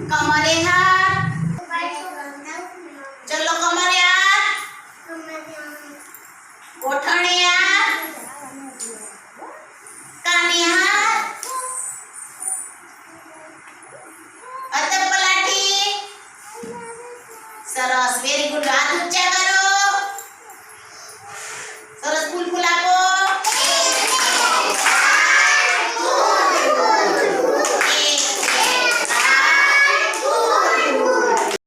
कमरे हाथ, चलो कमरे हाथ, गोठणे हाथ, कानी हाथ, अतपलाठी, सरस, वेरी गुड, हाथ ऊंचा करो।